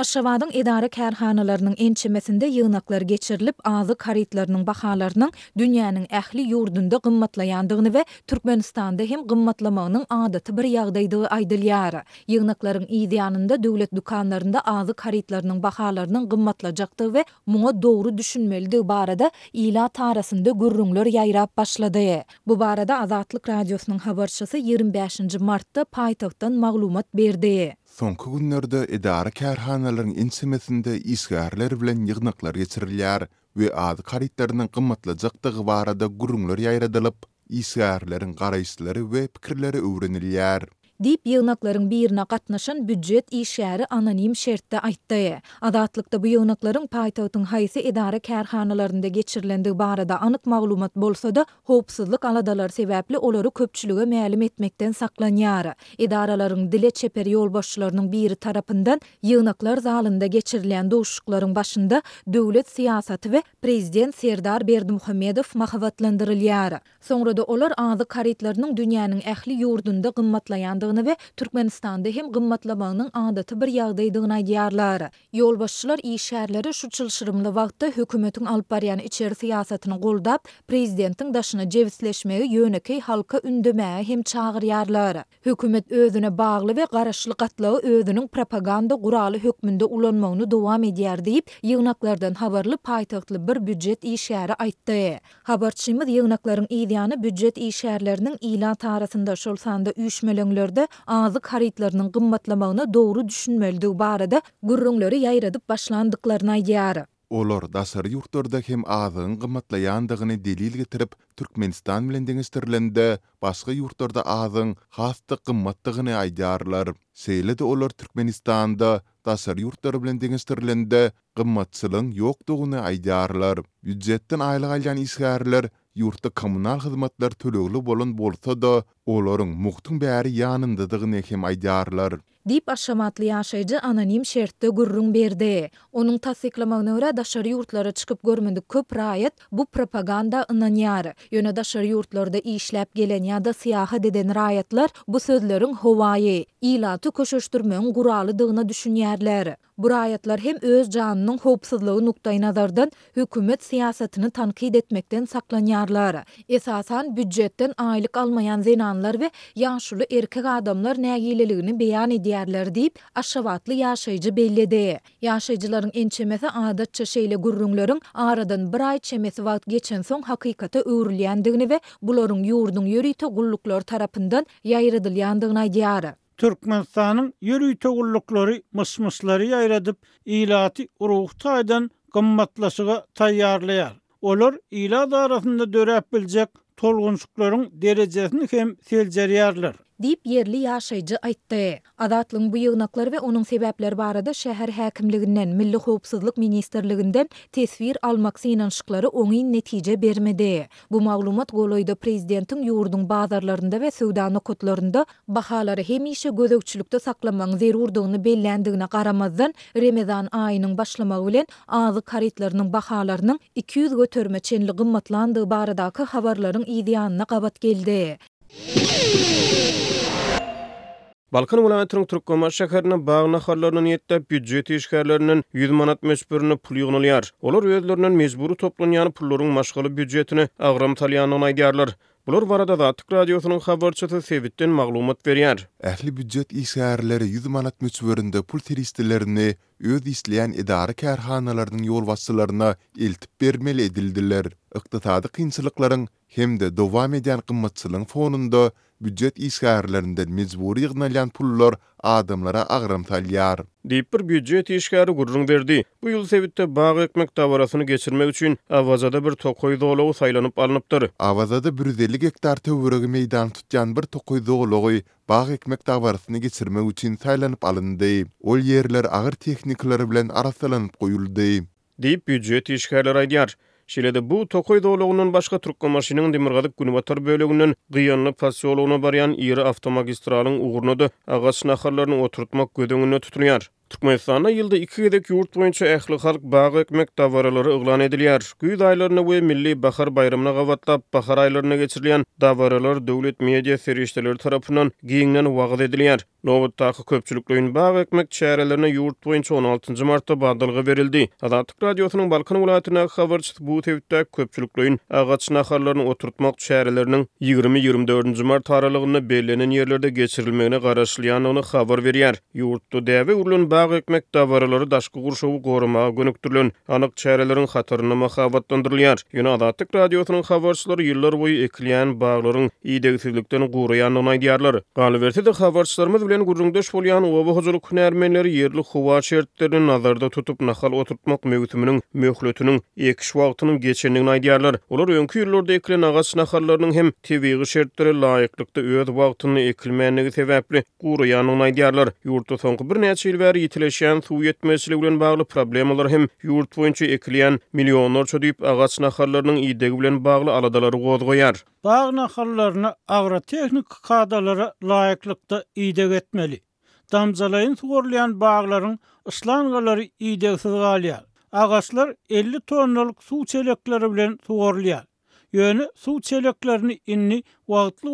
Aşgabatyň edara kärhanalarynyň ençemesinde ýygnaklar geçirilip, azyk haritlarynyň bahalarynyň dünýäniň ähli ýurdunda gymmatlaýandygyny we Türkmenistanda hem gymmatlamagynyň adaty bir ýagdaýdygy aýdylýar. Ýygnaklaryň ideýanynda döwlet dukanlarynda azyk haritlarynyň bahalarynyň gymmatlajakdygy we muňa dogry düşünmeligi barada ilat arasynda gürrüňler ýaýrap başlady. Bu barada Azatlyk radiosynyň habarçysy 25 martda paýtagtdan maglumat berdi. Soňky günlerde edara kärhanalaryň ençemesinde isgärler bilen ýygnaklar geçirilýär we azyk haritlarynyň gymmatlajakdygy barada gürrüňler ýaýradylyp, isgärleriň garaýşlary we pikirleri öwrenilýär. Dip ýygnaklaryň birine gatnaşan büdjet işgäri anonim şertde aýtdy. Adatlykda bu ýygnaklaryň paýtagtyň haýsy edara kärhanalarynda geçirilendigi barada anyk maglumat bolsa-da, howpsuzlyk aladalar sebäpli olary köpçülige mälim etmekden saklanýar. Edaralaryň dile çeper ýolbaşçylarynyň biri tarapyndan ýygnaklar zalynda geçirilen dowuşuklaryň başynda döwlet siýasaty we prezident Serdar Berdimuhammedow mahabatlandyrylýar. Soňra-da olar azyk haritlarynyň dünýäniň ähli ýurdunda gymmatlaýandygy we Türkmenistanda hem gymmatlamagynyň adaty bir ýagdaýdygyny aýdýarlar. Ýolbaşçylar işgärleri şu çylşyrymly wagtda hökümetiň alyp barýan içeri siýasatyny goldap, prezidentiň daşyna jewsleşmegi ýöneki halka ündemäge hem çagyrýarlar. Hökümet özüne bagly we garaşly gatlagy özüniň propaganda guraly hökmünde ulanmagyny dowam edýär diýip ýygnaklardan habarly paýtagtly bir büdjet işgäri aýtdy. Habarçymyz ýygnaklaryň ideýany büdjet işgärleriniň ilat arasynda şol sanda üýşmeleňlerde azyk haritlarynyň gymmatlamagyna dogry düşünmeligi barada gürrüňleri ýaýradyp başlandyklaryny aýdýar. Olar daşary ýurtlarda hem azyň gymmatlaýandygyny delil getirip, Türkmenistan bilen deňiştirilende başga ýurtlarda azyň hasty gymmatdygyny aýdýarlar. Seýlede olar Türkmenistanda daşary ýurtlar bilen deňiştirilende gymmatçylygyň ýokdugyny aýdýarlar. Büdjetden aýlyk alýan isgärler ýurtda kommunal hyzmatlar tölegli bolan bolsa-da, olaryň muhtyň bäri ýanyndadygyny hem aýdýarlar. Dip aşamatly ýaşaýjy anonim şertde gürrüň berdi. Onuň tasdiklamagyna görä daşary ýurtlara çykyp görmendik köp raýat bu propaganda ynanýar. Ýöne daşary ýurtlarda işläp gelen ýa-da syýahat eden raýatlar bu sözleriň howaýy, ilaty köşeşdirmegiň guralydygyna düşünýärler. Bu raýatlar hem öz janynyň howpsuzlygy nukdaý nazardan hökümet siýasatyny tankyd etmekden saklanýarlar. Esasan büdjetden aýlyk almaýan zenanlar we ýaşuly erkek adamlar nägileligini beýan edýärler diýip aşgabatly ýaşaýjy belledi. Ýaşaýjylaryň ençemesi adatça şeýle gürrüňleriň aradan bir aý çemesi wagt geçen soň hakykata öwrilýändigini we bularyň ýurduň ýörüýte gulluklar tarapyndan ýaýradylýandygyny aýdýar. Türkmenistanyň ýörüýte gullukları mysmyslary ýaýradyp, ilaty uruq taýdan gymmatlaşyga taýýarlaýar. Olar ilat arasynda döräp biljek tolgunçluklaryň derejesini hem seljerýärler. Dip yerli ýaşaýjy aýtdy. Adatlyň bu ýygnaklary we onuň sebäpleri barada şäher häkimliginden, Milli Howpsuzlyk ministrliginden tesvir almak synanşyklary oňy netije bermedi. Bu maglumat goloýda prezidentiň ýurduň bazarlarynda we söwda nokotlarynda bahalary hemişe gözegçilikde saklamagyň zerurdygyny bellendigine garamazdan Remezan aýynyň başlamagy bilen azyk haritlarynyň bahalarynyň 200 göterme çenli gymmatlandygy baradaky habarlaryň ideýanyna gabat geldi. Balkan welaýatynyň Türkmenistан şäherine bagna harlarynyň ýetde büdjet işgärleriniň 100 manat meşburyny pul ýygnalýar. Olar özlerinden mejburi toplanýan pullaryň maşgaly büdjetini agram talýanyny aýdýarlar. Bular barada Azatlyk radiosynyň habarçysy Sevitden maglumat berýär. Ähli büdjet işgärleri 100 manat meşburynda pul teristlerini öz isleýän edara kärhanalarynyň ýolbaşçylaryna eltip bermeli edildiler. Ykdysady kynçylyklaryň hem-de dowam edýän gymmatçylygyň fonunda büdjet işgärlerinden mejburi ýygnalýan pullar adamlara agram talýar. Diýip bir büdjet işgäri gurrun berdi. Bu ýyl Sevitde bag ekmek tawarasyny geçirmek üçin Awazada bir tokoý doglagy saýlanyp alınıpdyr. Awazada 150 hektar töweregi meýdan tutýan bir tokoý doglagy bag ekmek tawarasyny geçirmek üçin saýlanyp alyndy. Ol ýerler agyr tehnikalary bilen arasylanyp goýuldy. Diýip büdjet işgärleri aýdýar. Şeýle-de bu tokoý doglagynyň başga Türkmenmaşynyň demirgazyk Günibatar böleginden Gyýanly pasiýolugyna barýan iri awtomagistralalyň uğruna da agaç naharlaryny oturtmak gödeňine tutunýar. Türkmenistanda ýylda 2 gedek ýurt boýunça ähli halk bagy ekmek dawaralary yglan edilýär. Güýz aýlaryna we milli bahar bayramyna gawatlap bahar aýlaryna geçirilen dawaralar döwlet media serişdeleri tarapyndan giňden wagt edilýär. Nowatdaky köpçüliklerin bagy ekmek çärelerine ýurt boýunça 16 martda badalga berildi. Azatlyk radiosynyň Balkan welaýatyna habarçy bu tewtde köpçüliklerin agaç naharlaryny oturtmak çäreleriniň 20-24 mart aralygyna belenen ýerlerde geçirilmegine garaşlýanyny habar berýär. Ýurtda däwe urulan bagy ekmek dawaralary daşky gurşawy gorumaga gönüktirilen anyk çärelerin hataryna mahabatlandyrylýar. Ýöne Azatlyk radiosynyň habarçylary ýyllar boýy ekilýän baglaryň iýdegizlikden gurýanyny aýdýarlar. Galybertde habarçylarymyz bilen gurrundaş bolýan oba hojuluk hünärmenleri ýerli howa şertlerini nazarda tutup nahal oturtmak mewsüminiň möhletiniň ekiş wagtynyň geçendigini aýdýarlar. Olar öňkü ýyllarda ekilen agaç nahallarynyň hem tebigy şertlere laýyklykda öz wagtyny ekilmänligi sebäpli gurýanyny aýdýarlar. Ýurtda soňky bir näçe ýyl bäri ýitileşýän suw ýetmezçiligi bilen bagly problemler hem ýurt boýunça ekilýän milionlarça diýip agaç nahallarynyň iýdegi bilen bagly aladalary gozgoýar. Bağ nahallaryna agrotehnik kadalara laýyklykda iýdeg etmeli. Damzalayın sugorlayan bağlaryň ıslangalary iýdegsiz galýar. Agaçlar 50 tonnalyk suw çelekleri bilen sugorlaýar. Ýöne suw çeleklerini inni wagtly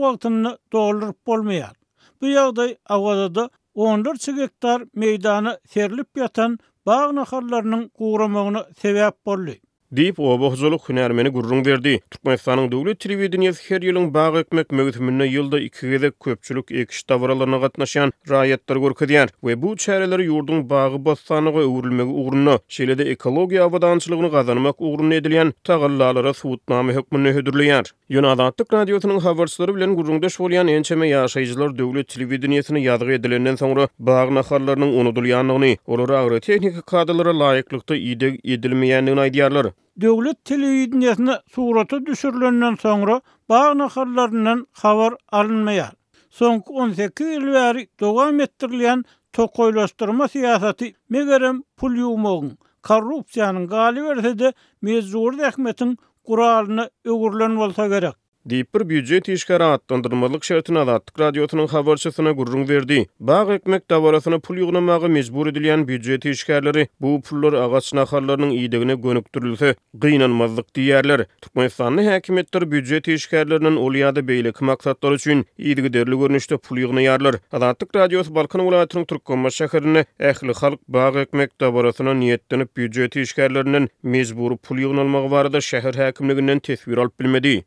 doldurup bolmaýar. Bu ýagdaý awada 14 hektar meýdana serilip ýatan bağ nahallarynyň guramagyna sebäp boldy. Diýip oba hojuluk hünärmeni gurrun berdi. Türkmenistanyň döwlet telewizionyasy her ýylyň bagy ekmek möhütümine ýylda 2 gedek köpçülik ekiş dawaralaryna gatnaşan raýatlar görkezýär we bu çäreleri ýurdun bagy bostanyga öwrülmegi ugrunda şeýle-de ekologiýa abadançylygyny gazanmak ugrunda edilýän tagallalara suwutnama hökmüne hödürleýär. Ýöne Azatlyk radiosynyň habarçylary bilen gurrundaş bolýan ençeme ýaşaýjylar döwlet telewizionyasy ýadyga edilenden soňra bagy naharlarynyň unudulýanlygyny, olary agrotehnika kadalara laýyklykda iýdeg edilmeýänligini aýdýarlar. Döwlet telewizionyasına surata düşürilenden soňra bağ naharlaryndan habar alınmaýar. Soňky 18 ýyl bäri dowam etdirilýän tokoýlaşdyrma siýasaty megerem pul ýuwmagyň, korrupsiýanyň galy bersede mezur ähmetiň guralyna öwürlen bolsa gerek. Diýip bir büdjet işgara atlandyrmalyk şertine Azatlyk radiosynyň habarçysyna gurrun berdi. Bagy ekmek dawarasyna pul ýugnamagy mejbur edilýän büdjet işgärleri bu pullar agaç naharlarynyň iýdegine gönükdirilse gynanmazlyk diýerler. Türkmenistanyň häkimetleri büdjet işgärleriniň ol ýa-da beýleki maksatlar üçin iýdigi derli görnüşde pul ýugnaýarlar. Azatlyk radiosy Balkan welaýatynyň Türkmenistan şäherine ähli halk bagy ekmek dawarasyna niýetlenip büdjet işgärlerinden mejbur pul ýugnalmagy barada şäher häkimliginden tesbir alyp bilmedi.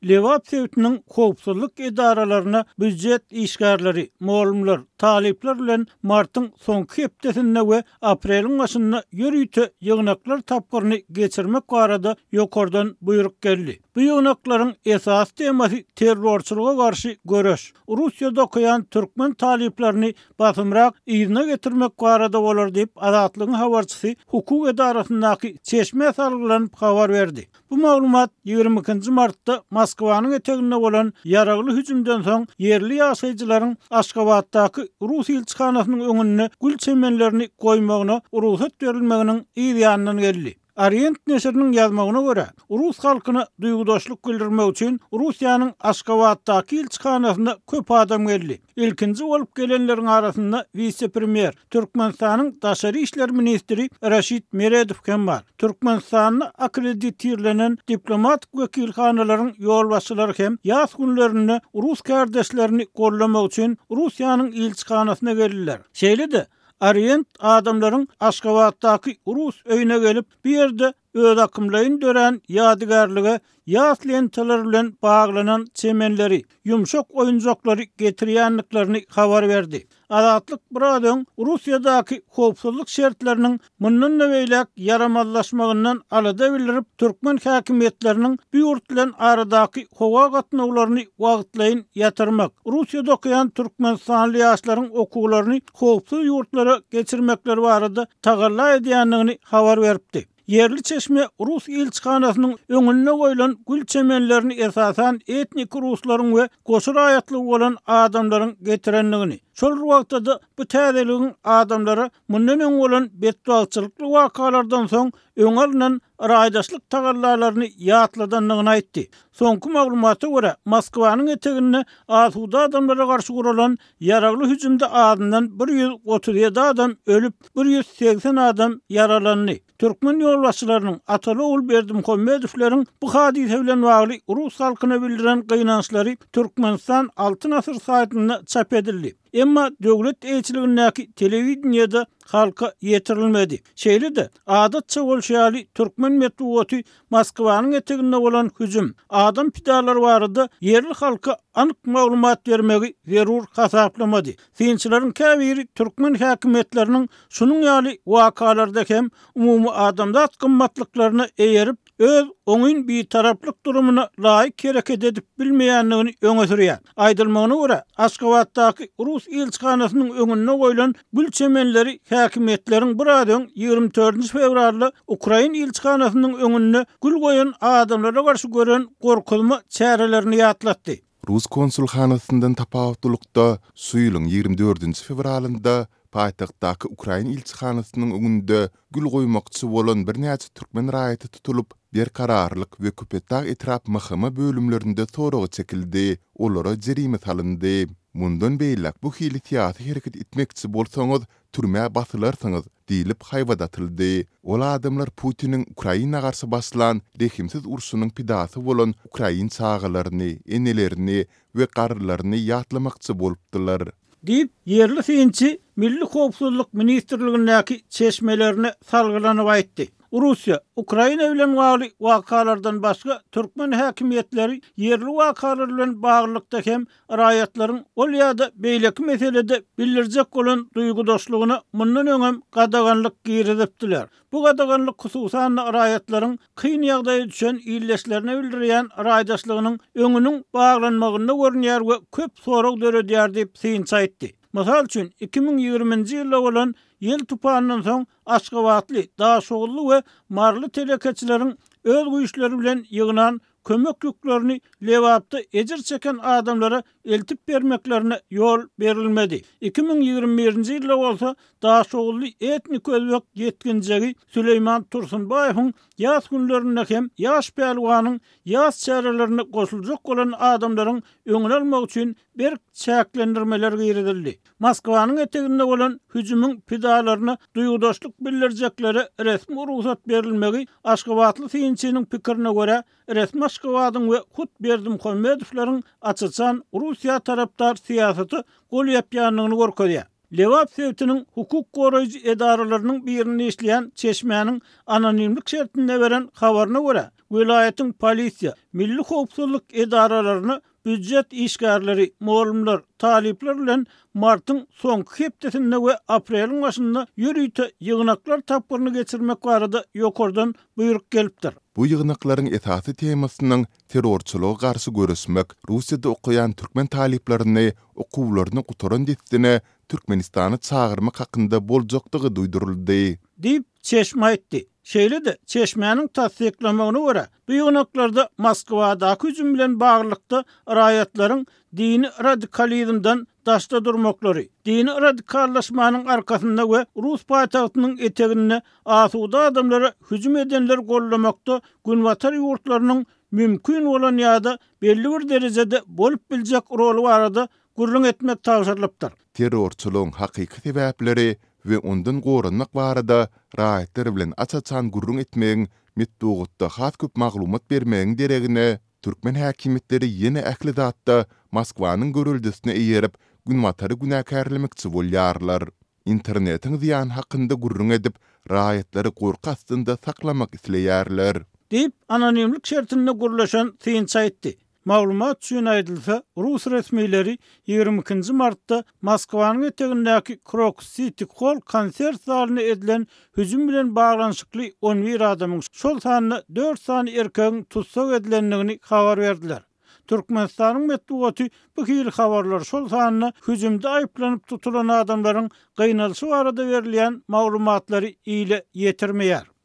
Lewap Sewtiniň howpsuzlyk edaralaryna büdjet işgärleri, molumlar, talipler bilen martyň soňky hepdesinde we apreliň başynda ýörüýte ýygnaklar tapgyryny geçirmek barada ýokardan buyruk geldi. Bu ýygnaklaryň esas temasy terrorçylyga garşy göreş. Russiýada okuyan türkmen taliplerini basymrak ýygyna getirmek barada bolar diýip Azatlygyň habarçysy hukuk edarasyndaky çeşme salgylanyp habar berdi. Bu maglumat 22 martda Moskwanyň eteginde bolan ýaragly hüjümden soň yerli ýaşaýjylaryň Aşgabatdaky Rus elçixanasynyň öňüne gül çemenlerini goýmagyna ruhsat berilmeginiň ýa-da geldi. Orient neşriniň ýazmagyna görä, Rus halkyna duýgudaşlyk bildirmek üçin Russiýanyň Aşgabatdaky elçixanasynda köp adam geldi. İlkinji bolup gelenleriň arasynda vice-premier, Türkmenistanyň daşary işler ministri Raşid Meredow hem bar. Türkmenistanyň akkrediterlenen diplomatik wekilhanalaryň ýolbaşçylary hem ýaz günlerinde Rus kardeşlerini gollamak üçin Russiýanyň elçixanasyna geldiler. Şeýle-de Orient adamlaryň Aşgabatdaky Rus öýüne gelip bir ýerde öz akymlaryny dören ýadygarlygy ýas lentalar bilen baglanan çemenleri, ýumşak oýunjaklary getirýänliklerini habar berdi. Azatlyk buradan Russiýadaky howpsuzlyk şertleriniň mundan beýlek yaramazlaşmagyndan alada bildirip türkmen häkimetleriniň bu ýurt bilen aradaky howa gatnawlaryny wagtlaýyn ýatyrmak, Russiýada okuyan türkmenistanly ýaşlaryň okuwlaryny howpsuz ýurtlara geçirmekleri barada tagalla edýänligini habar beripdi. Yerli çeşme Rus elçixanasynyň öňüne goýulan gül çemenlerini esasan etnik Ruslaryň we goşur aýatly bolan adamlaryň getirenligini. Şol wagtda bu täzeligiň adamlary mundan öň bolan betbalçylykly wakalardan soň öňalynan raýdaşlyk tagallarlaryny ýatladanlygyny aýtdy. Soňky maglumata görä Moskwanyň eteginde asuda adamlara garşy guralan ýaragly hüjümde adından 137 adam ölüp 180 adam yaralandy. Türkmen ýolbaşçylarynyň Ataly ul Berdimuhammedowlaryň bu hadise bilen bagly Rus halkyna bildiren gynançlary Türkmenistan Altyn Asr saýtynda çap edildi. Emma döwlet eýçiligindäki telewizionyada halka ýetirilmedi. Şeýle-de adatça bolşaly Türkmen medeniýeti Moskwanyň eteginde bolan hüjüm adam pidarlar barada yerli halka anyk maglumat bermegi zerur hasaplamadı. Synçylaryň käbiri Türkmen häkimetleriniň şunuň ýaly wakalarda hem umumy adamzat gymmatlyklaryny eýerip öz oňyn bir taraplyk durumuna laýyk hereket edip bilmeýänligini öňe sürýär. Aýdylmagyna görä Aşgabatdaky Rus elçixanasynyň öňüne goýulan gül çemenleri häkimetleriň buradan 24 fevralda Ukraina elçixanasynyň öňüne gül goýan adamlara garşy gören gorkulma çärelerini ýatlatdy. Rus konsulxanasyndan tapawutlukda suýulyň 24 fevralynda paýtagtdaky Ukraina elçixanasynyň öňünde gül goýmakçy bolan bir näçe türkmen raýaty tutulup bir kararlyk we köpetdag etrap mahkama bölümlerinde soragy çekildi. Olara jerime salyndy. Mundan beýlek bu hili tiýatry hereket etmekçi bolsaňyz türme basylarsyňyz diýilip haýwadatyldy. Ol adamlar Putiniň Ukraina garşy başlan rehimsiz urşunyň pidasy bolan Ukraina çağalaryny, enelerini we garrylaryny ýatlamakçy bolupdylar. Dip yerli synçy Milli Howpsuzlyk Ministrligindäki çeşmelerini salgylanyp aýtdy. Rusya, Ukraina bilen bagly wakalardan başga Türkmen häkimetleri yerli wakalar bilen baglykda hem raýatlaryň ol ýa-da beýleki meselede bildirjek bolan duýgudaşlygyna mundan öňem gadaganlyk girizipdiler. Bu gadaganlyk hususan raýatlaryň kyn ýagdaýa düşen ýylleşlerine bildirýän raýdaşlygynyň öňüniň baglanmagyna görnýär we köp sorag döredýär diýip synç aýtdy. Masal üçin 2020-nji ýylda bolan ýel tupanynyň soň Aşgabatly, Daşoğully we Marly telekeçileriň öz güýçleri bilen ýygynan kömek ýüklerini Lewapda ejir çeken adamlara eltip bermeklerine yol berilmedi. 2021-nji ýylda bolsa Daşoğully etnik özbek ýetkinjigi Süleyman Tursunbaýewiň ýaz günlerinde hem ýaş pelwanyň ýaz çärelerini goşuljak bolan adamlaryň öňüne almak üçin bir çäklendirmeler giridildi. Moskwanyň eteginde bolan hüjümüň pidalaryna duýgudaşlyk bildirjekleri resmi ruhsat berilmegi Aşgabatly synçynyň pikirine görä resmi Aşgabatyň we Hut Berdimuhammedowlaryň açyçan Russiýa tarapdar siýasaty gol ýapýanlygyny görkezýär. Lewap Sewtiniň hukuk goraýjy edaralarynyň birini işleýän çeşmäniň anonimlik şertinde beren habaryna görä vilayatyň polisiýa, milli howpsuzlyk edaralaryny büdjet işgärleri, molumlar, talipler bilen martyň soňky hepdesinde we apreliň başynda ýürüýte ýygnaklar tapgyryny geçirmek barada ýokardan buyruk gelipdir. Bu ýygnaklaryň esasy temasynyň terrorçylyga garşy görüşmek, Russiýada okuyan türkmen taliplerini okuwlaryny gutaran destine Türkmenistany çağırmak hakynda boljakdygy duýduruldy. Dip çeşme aýtdy. Şeýle-de çeşmäniň tasdiklamagyna görä bu ýygnaklarda Moskwadaky hüjüm bilen baglykda raýatlaryň dini radikalizmden daşda durmaklary, dini radikallaşmanyň arkasynda we Rus paýtagtynyň eteginde asuda adamlara hüjüm edenler gollamakda günwatar ýurtlarynyň mümkin bolan ýa-da belli bir derejede bolup biljek rolu barada gurrun etmek tagşyrlypdyr. Terrorçylygyň hakyky sebäpleri we ondan gorunmak barada raýatlar bilen açaçan gurrun etmegiň metdugutda has köp maglumat bermegiň deregine türkmen häkimetleri ýene ähli zatda Moskwanyň görüldüsine eýerip günwatary günäkärlemekçi bolýarlar. Internetiň ziýan hakynda gurrun edip raýatlary gorku astynda saklamak isleýärler. Dip anonimlik şertinde gurlaşan synç aýtdy. Maglumat üçin aýdylsa, Rus resmileri 22 martda Moskwanyň etegindäki Krokus City Hall konsert zalyna edilen hüjüm bilen baglanşykly 11 adamyň şol sanyna 4 sany erkegiň tutsak edilenligini habar berdiler. Türkmenistanyň medeniýeti bu hili habarlar şol sanyna hüjümde aýyplanyp tutulan adamlaryň gynalşy barada berilýän maglumatlary ile ýetirmeýär.